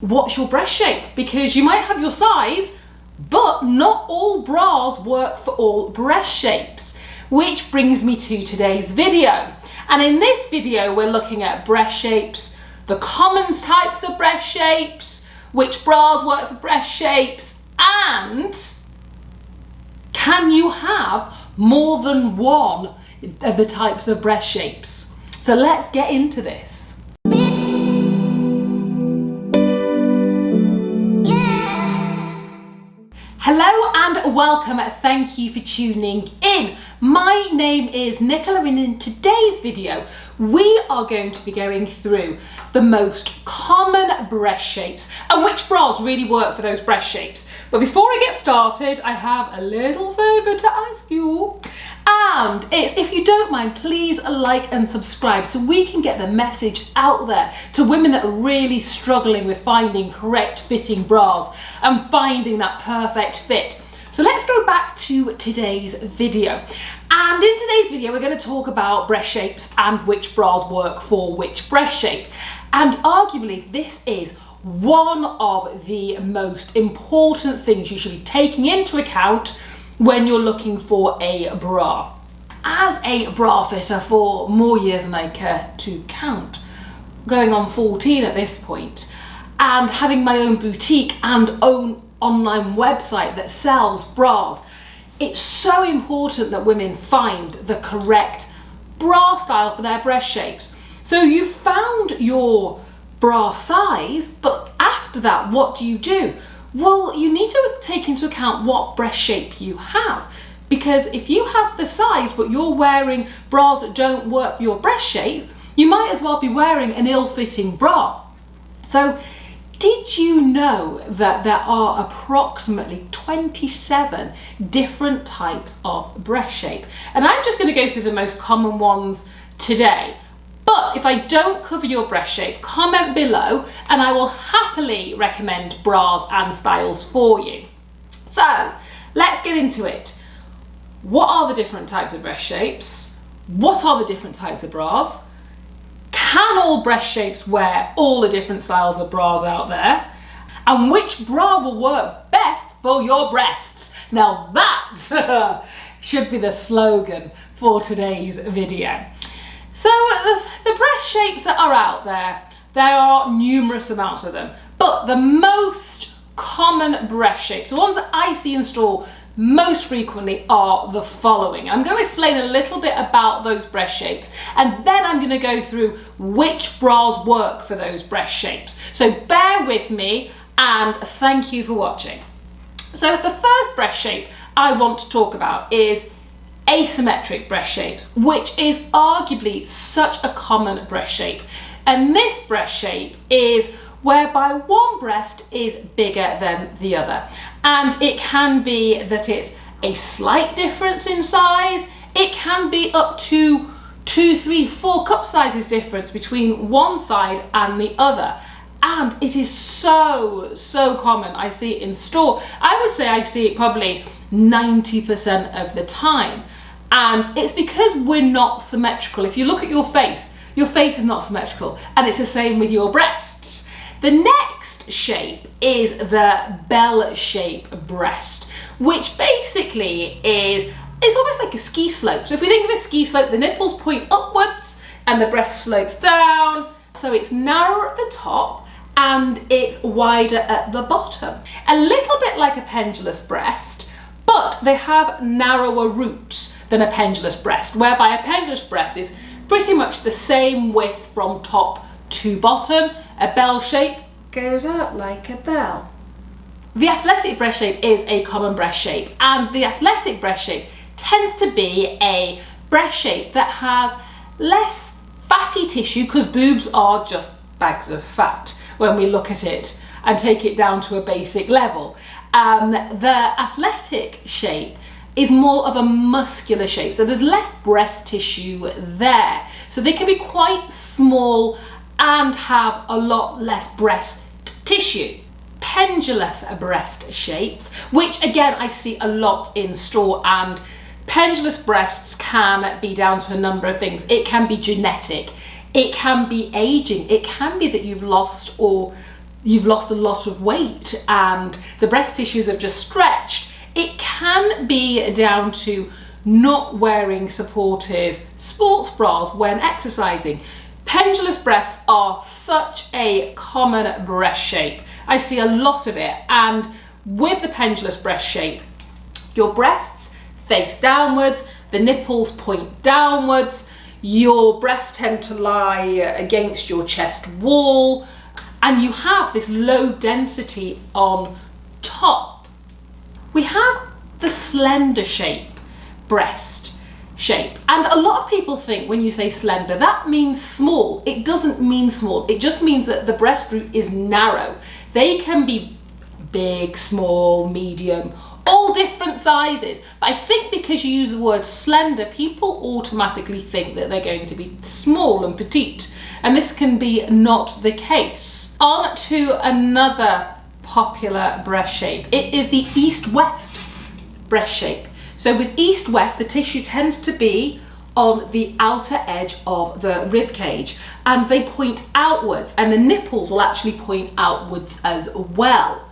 what's your breast shape? Because you might have your size, but not all bras work for all breast shapes, which brings me to today's video. And in this video, we're looking at breast shapes, the common types of breast shapes, which bras work for breast shapes, and can you have more than one of the types of breast shapes? So let's get into this. Hello and welcome, thank you for tuning in. My name is Nicola and in today's video we are going to be going through the most common breast shapes and which bras really work for those breast shapes. But before I get started, I have a little favour to ask you. And it's, if you don't mind, please like and subscribe so we can get the message out there to women that are really struggling with finding correct fitting bras and finding that perfect fit. So let's go back to today's video. And in today's video, we're going to talk about breast shapes and which bras work for which breast shape. And arguably, this is one of the most important things you should be taking into account when you're looking for a bra. As a bra fitter for more years than I care to count, going on 14 at this point, and having my own boutique and own online website that sells bras, it's so important that women find the correct bra style for their breast shapes. So you've found your bra size, but after that, what do? Well, you need to take into account what breast shape you have, because if you have the size but you're wearing bras that don't work for your breast shape, you might as well be wearing an ill-fitting bra. So did you know that there are approximately 27 different types of breast shape? And I'm just going to go through the most common ones today. But if I don't cover your breast shape, comment below and I will happily recommend bras and styles for you. So let's get into it. What are the different types of breast shapes? What are the different types of bras? Can all breast shapes wear all the different styles of bras out there? And which bra will work best for your breasts? Now that should be the slogan for today's video. So the breast shapes that are out there are numerous amounts of them, but the most common breast shapes, the ones that I see in store most frequently, are the following. I'm going to explain a little bit about those breast shapes and then I'm going to go through which bras work for those breast shapes. So bear with me and thank you for watching. So the first breast shape I want to talk about is asymmetric breast shapes, which is arguably such a common breast shape. And this breast shape is whereby one breast is bigger than the other. And it can be that it's a slight difference in size. It can be up to 2, 3, 4 cup sizes difference between one side and the other. And it is so common. I see it in store. I would say I see it probably 90% of the time. And it's because we're not symmetrical. If you look at your face is not symmetrical, and it's the same with your breasts. The next shape is the bell shape breast, which basically is almost like a ski slope. So if we think of a ski slope, the nipples point upwards and the breast slopes down. So it's narrower at the top and it's wider at the bottom. A little bit like a pendulous breast, but they have narrower roots than a pendulous breast, whereby a pendulous breast is pretty much the same width from top to bottom. A bell shape goes out like a bell. The athletic breast shape is a common breast shape, and the athletic breast shape tends to be a breast shape that has less fatty tissue, because boobs are just bags of fat when we look at it and take it down to a basic level. The athletic shape is more of a muscular shape, so there's less breast tissue there. So they can be quite small and have a lot less breast tissue. Pendulous breast shapes, which again I see a lot in store, and pendulous breasts can be down to a number of things. It can be genetic, it can be aging, it can be that you've lost or you've lost a lot of weight and the breast tissues have just stretched, it can be down to not wearing supportive sports bras when exercising. Pendulous breasts are such a common breast shape. I see a lot of it, and with the pendulous breast shape, your breasts face downwards, the nipples point downwards, your breasts tend to lie against your chest wall, and you have this low density on top. We have the slender shape breast shape, and a lot of people think when you say slender that means small. It doesn't mean small, it just means that the breast root is narrow. They can be big, small, medium, all different sizes, but I think because you use the word slender, people automatically think that they're going to be small and petite, and this can be not the case. On to another popular breast shape. It is the east-west breast shape. So with east-west, the tissue tends to be on the outer edge of the rib cage, and they point outwards, and the nipples will actually point outwards as well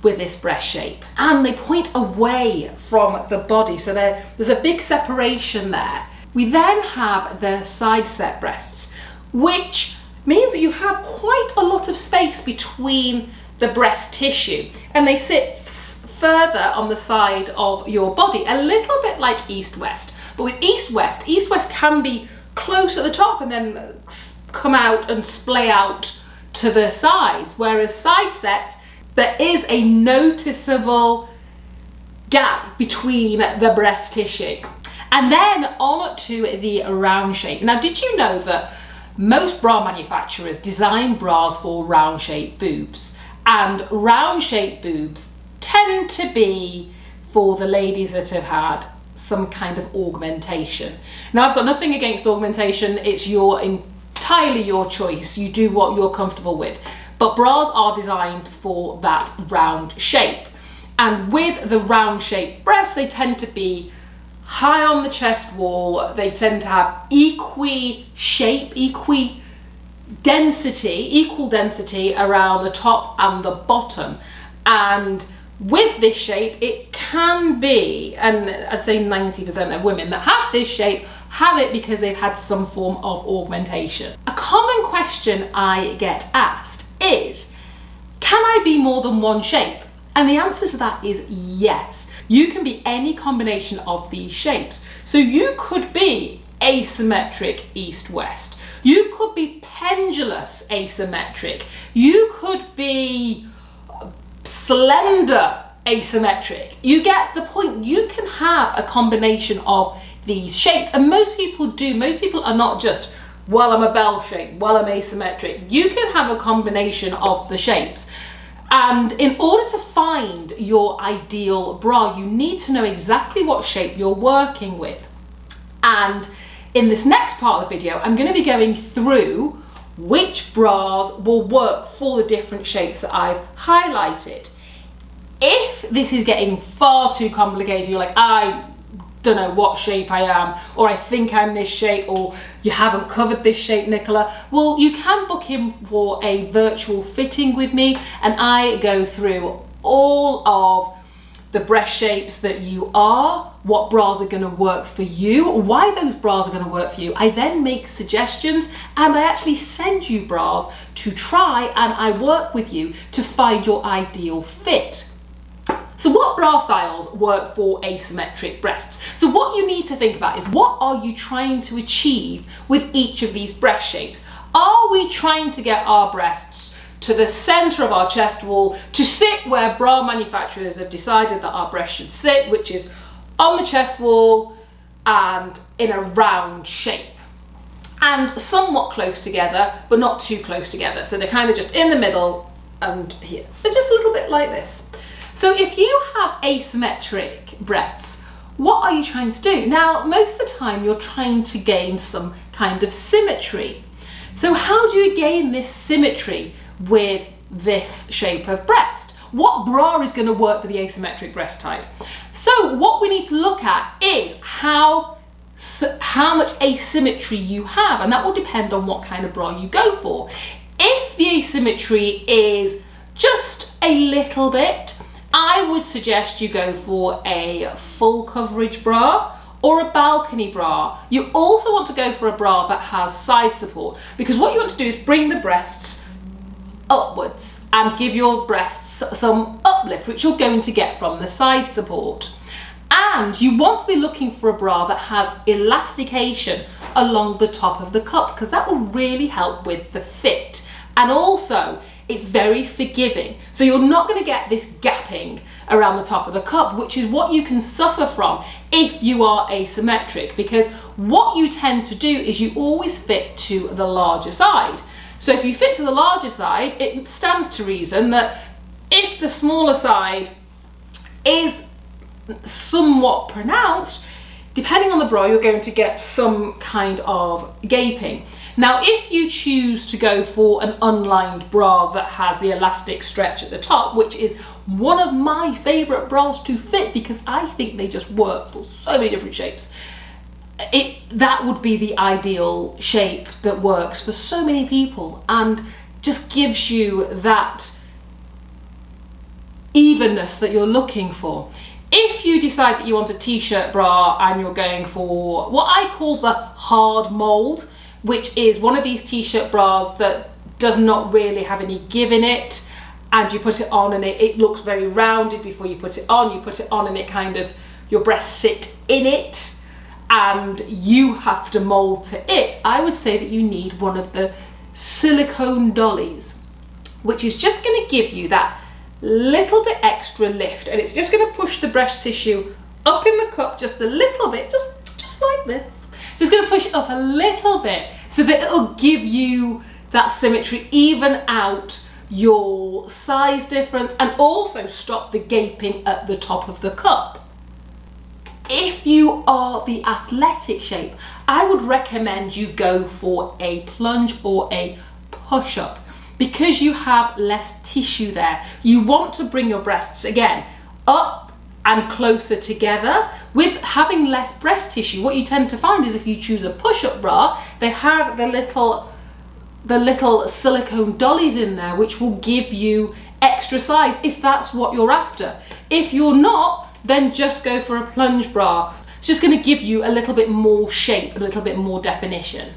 with this breast shape, and they point away from the body, so there's a big separation there. We then have the side set breasts, which means that you have quite a lot of space between the breast tissue, and they sit further on the side of your body, a little bit like east-west. But with east-west, east-west can be close at the top and then come out and splay out to the sides, whereas side set, there is a noticeable gap between the breast tissue. And then on to the round shape. Now, did you know that most bra manufacturers design bras for round shaped boobs, and round shaped boobs tend to be for the ladies that have had some kind of augmentation. Now, I've got nothing against augmentation, it's entirely your choice, you do what you're comfortable with, but bras are designed for that round shape. And with the round shaped breasts, they tend to be high on the chest wall, they tend to have equal density around the top and the bottom. And with this shape, it can be, and I'd say 90% of women that have this shape have it because they've had some form of augmentation. A common question I get asked is, can I be more than one shape? And the answer to that is yes. You can be any combination of these shapes. So you could be asymmetric east-west. You could be pendulous asymmetric. You could be slender asymmetric. You get the point. You can have a combination of these shapes, and most people do. Most people are not just, well, I'm a bell shape, well, I'm asymmetric. You can have a combination of the shapes. And in order to find your ideal bra, you need to know exactly what shape you're working with. And in this next part of the video, I'm going to be going through which bras will work for the different shapes that I've highlighted. If this is getting far too complicated, you're like, I don't know what shape I am, or I think I'm this shape, or you haven't covered this shape, Nicola, well, you can book in for a virtual fitting with me, and I go through all of the breast shapes that you are, what bras are going to work for you, why those bras are going to work for you. I then make suggestions, and I actually send you bras to try, and I work with you to find your ideal fit. So what bra styles work for asymmetric breasts? So what you need to think about is, what are you trying to achieve with each of these breast shapes? Are we trying to get our breasts to the center of our chest wall, to sit where bra manufacturers have decided that our breasts should sit, which is on the chest wall and in a round shape, and somewhat close together, but not too close together. So they're kind of just in the middle and here. They're just a little bit like this. So if you have asymmetric breasts, what are you trying to do? Now, most of the time you're trying to gain some kind of symmetry. So how do you gain this symmetry with this shape of breast? What bra is going to work for the asymmetric breast type? So what we need to look at is how much asymmetry you have, and that will depend on what kind of bra you go for. If the asymmetry is just a little bit, I would suggest you go for a full coverage bra or a balcony bra. You also want to go for a bra that has side support, because what you want to do is bring the breasts upwards and give your breasts some uplift, which you're going to get from the side support. And you want to be looking for a bra that has elastication along the top of the cup, because that will really help with the fit. And also, it's very forgiving. So you're not going to get this gapping around the top of the cup, which is what you can suffer from if you are asymmetric, because what you tend to do is you always fit to the larger side. So if you fit to the larger side, it stands to reason that if the smaller side is somewhat pronounced, depending on the bra, you're going to get some kind of gaping. Now, if you choose to go for an unlined bra that has the elastic stretch at the top, which is one of my favourite bras to fit because I think they just work for so many different shapes, that would be the ideal shape that works for so many people and just gives you that evenness that you're looking for. If you decide that you want a t-shirt bra and you're going for what I call the hard mold, which is one of these t-shirt bras that does not really have any give in it, and you put it on and it looks very rounded before you put it on. You put it on and it kind of, your breasts sit in it and you have to mold to it. I would say that you need one of the silicone dollies, which is just going to give you that little bit extra lift, and it's just going to push the breast tissue up in the cup just a little bit, just like this. Just going to push it up a little bit so that it'll give you that symmetry, even out your size difference, and also stop the gaping at the top of the cup. If you are the athletic shape, I would recommend you go for a plunge or a push-up, because you have less tissue there. You want to bring your breasts again up and closer together. With having less breast tissue, what you tend to find is if you choose a push-up bra, they have the little silicone dollies in there, which will give you extra size if that's what you're after. If you're not, then just go for a plunge bra. It's just going to give you a little bit more shape, a little bit more definition.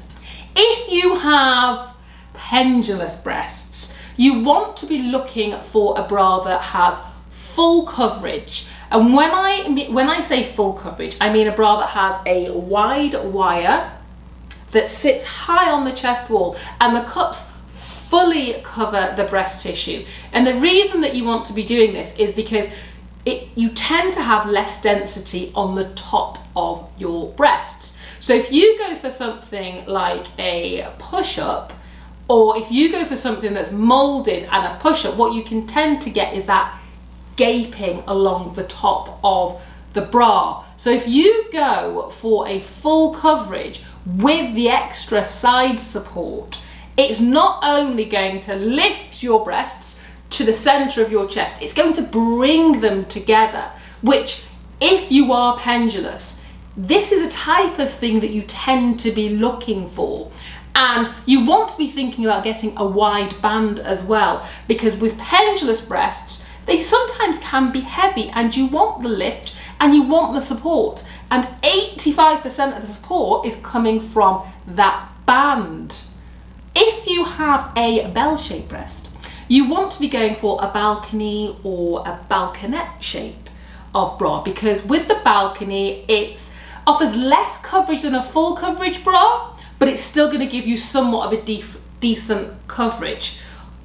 If you have pendulous breasts, you want to be looking for a bra that has full coverage. And when I say full coverage, I mean a bra that has a wide wire that sits high on the chest wall and the cups fully cover the breast tissue. And the reason that you want to be doing this is because you tend to have less density on the top of your breasts. So if you go for something like a push-up, or if you go for something that's molded and a push-up, what you can tend to get is that gaping along the top of the bra. So if you go for a full coverage with the extra side support, it's not only going to lift your breasts to the center of your chest, it's going to bring them together, which, if you are pendulous, this is a type of thing that you tend to be looking for. And you want to be thinking about getting a wide band as well, because with pendulous breasts, they sometimes can be heavy and you want the lift and you want the support. And 85% of the support is coming from that band. If you have a bell-shaped breast, you want to be going for a balcony or a balconette shape of bra, because with the balcony, it offers less coverage than a full coverage bra, but it's still going to give you somewhat of a decent coverage.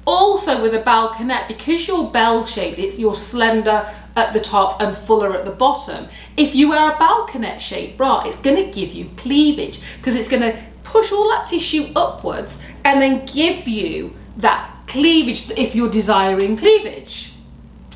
Also with a balconette, because you're bell-shaped, you're slender at the top and fuller at the bottom. If you wear a balconette shaped bra, it's going to give you cleavage, because it's going to push all that tissue upwards and then give you that cleavage if you're desiring cleavage.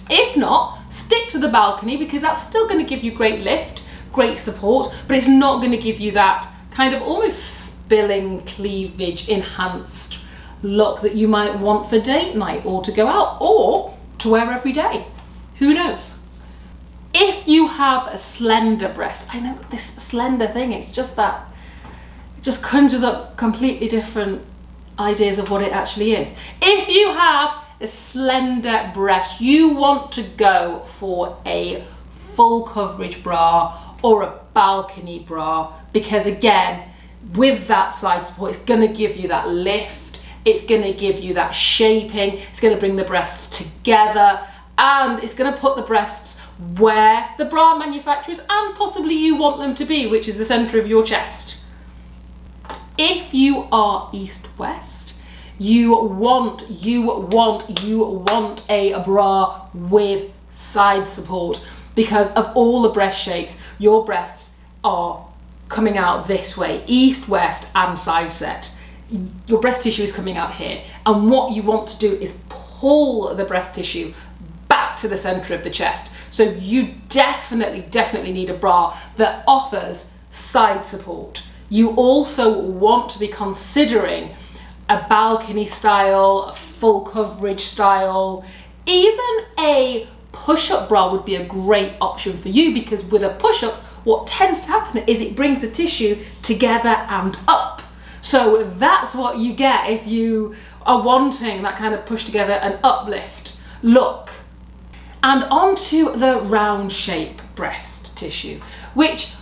If not, stick to the balcony, because that's still going to give you great lift, great support, but it's not going to give you that kind of almost spilling cleavage enhanced look that you might want for date night or to go out or to wear every day. Who knows? If you have a slender breast, I know this slender thing, it's just that, it just conjures up completely different ideas of what it actually is. If you have a slender breast, you want to go for a full coverage bra or a balcony bra, because again, with that side support, it's going to give you that lift, it's going to give you that shaping, it's going to bring the breasts together, and it's going to put the breasts where the bra manufacturers and possibly you want them to be, which is the center of your chest. If you are east-west, you want a bra with side support, because of all the breast shapes, your breasts are coming out this way, east, west, and side set. Your breast tissue is coming out here, and what you want to do is pull the breast tissue back to the center of the chest. So you definitely need a bra that offers side support. You also want to be considering a balcony style, a full coverage style, even a push-up bra would be a great option for you, because with a push-up, what tends to happen is it brings the tissue together and up. So that's what you get if you are wanting that kind of push together and uplift look. And onto the round shape breast tissue, which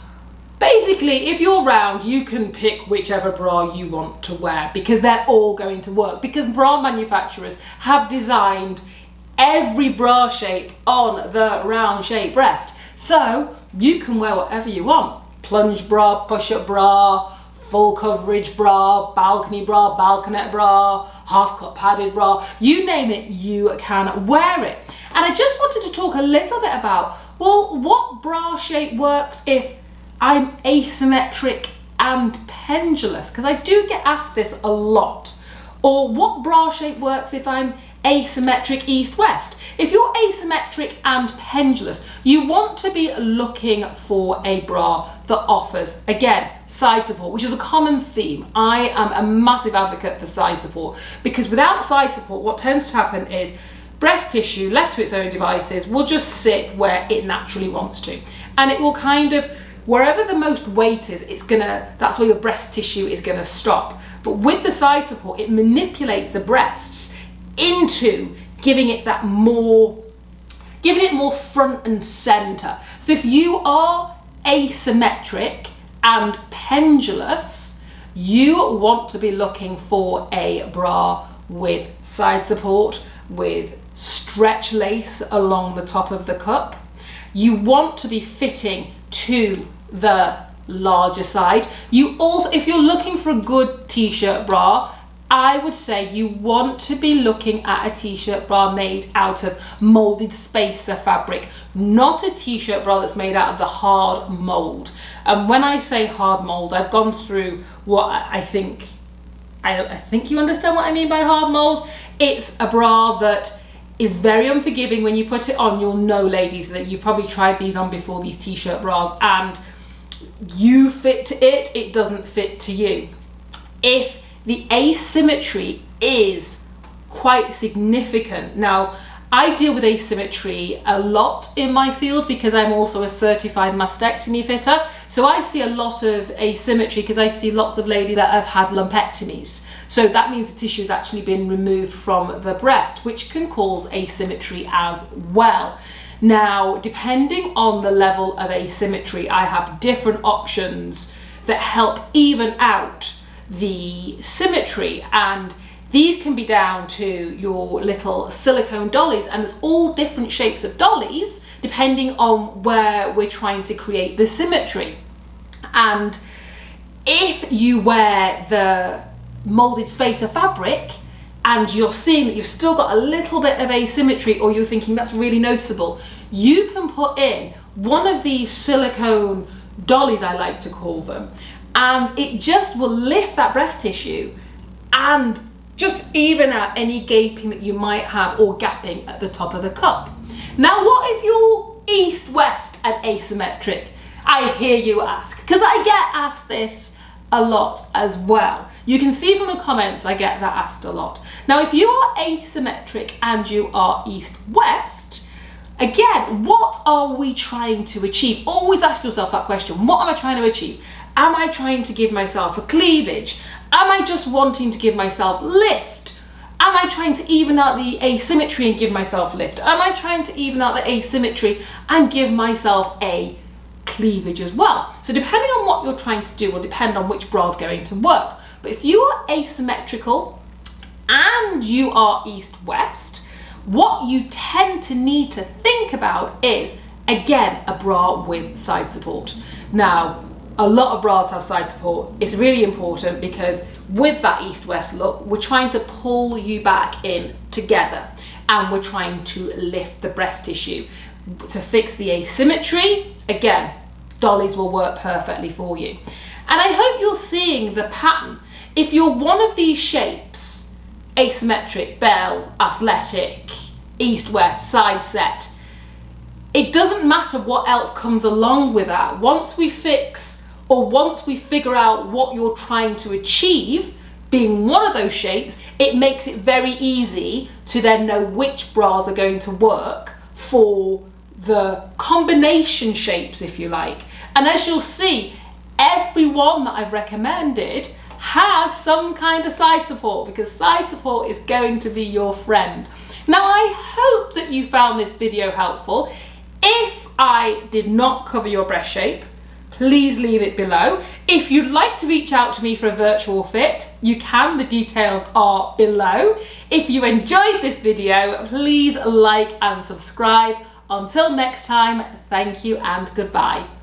basically, if you're round, you can pick whichever bra you want to wear, because they're all going to work, because bra manufacturers have designed every bra shape on the round shape breast. So you can wear whatever you want. Plunge bra, push-up bra, full coverage bra, balcony bra, balconette bra, half cut padded bra, you name it, you can wear it. And I just wanted to talk a little bit about, well, what bra shape works if I'm asymmetric and pendulous? Because I do get asked this a lot. Or what bra shape works if I'm asymmetric east-west? If you're asymmetric and pendulous, you want to be looking for a bra that offers, again, side support, which is a common theme. I am a massive advocate for side support, because without side support, what tends to happen is breast tissue, left to its own devices, will just sit where it naturally wants to. And it will kind of, wherever the most weight is, that's where your breast tissue is gonna stop. But with the side support, it manipulates the breasts into giving it more front and center. So if you are asymmetric and pendulous, you want to be looking for a bra with side support, with stretch lace along the top of the cup. You want to be fitting to the larger side. You also, if you're looking for a good t-shirt bra, I would say you want to be looking at a t-shirt bra made out of molded spacer fabric, not a t-shirt bra that's made out of the hard mold. And when I say hard mold, I've gone through what I think you understand what I mean by hard mold. It's a bra that is very unforgiving. When you put it on, you'll know, ladies, that you've probably tried these on before, these t-shirt bras, and you fit to it, it doesn't fit to you. If the asymmetry is quite significant. Now, I deal with asymmetry a lot in my field because I'm also a certified mastectomy fitter. So I see a lot of asymmetry because I see lots of ladies that have had lumpectomies. So that means the tissue has actually been removed from the breast, which can cause asymmetry as well. Now, depending on the level of asymmetry, I have different options that help even out the symmetry, and these can be down to your little silicone dollies, and there's all different shapes of dollies depending on where we're trying to create the symmetry. And if you wear the molded spacer fabric and you're seeing that you've still got a little bit of asymmetry, or you're thinking that's really noticeable, you can put in one of these silicone dollies, I like to call them, and it just will lift that breast tissue and just even out any gaping that you might have or gapping at the top of the cup. Now, what if you're east-west and asymmetric? I hear you ask, because I get asked this a lot as well. You can see from the comments I get that asked a lot. Now, if you are asymmetric and you are east-west, again, what are we trying to achieve? Always ask yourself that question. What am I trying to achieve? Am I trying to give myself a cleavage? Am I just wanting to give myself lift? Am I trying to even out the asymmetry and give myself lift? Am I trying to even out the asymmetry and give myself a cleavage as well? So depending on what you're trying to do will depend on which bra is going to work. But if you are asymmetrical and you are east-west, what you tend to need to think about is, again, a bra with side support. Now, a lot of bras have side support. It's really important because with that east-west look, we're trying to pull you back in together and we're trying to lift the breast tissue. To fix the asymmetry, again, dollies will work perfectly for you. And I hope you're seeing the pattern. If you're one of these shapes, asymmetric, bell, athletic, east-west, side set, it doesn't matter what else comes along with that. Once we figure out what you're trying to achieve, being one of those shapes, it makes it very easy to then know which bras are going to work for the combination shapes, if you like. And as you'll see, every one that I've recommended has some kind of side support, because side support is going to be your friend. Now, I hope that you found this video helpful. If I did not cover your breast shape, please leave it below. If you'd like to reach out to me for a virtual fit, you can. The details are below. If you enjoyed this video, please like and subscribe. Until next time, thank you and goodbye.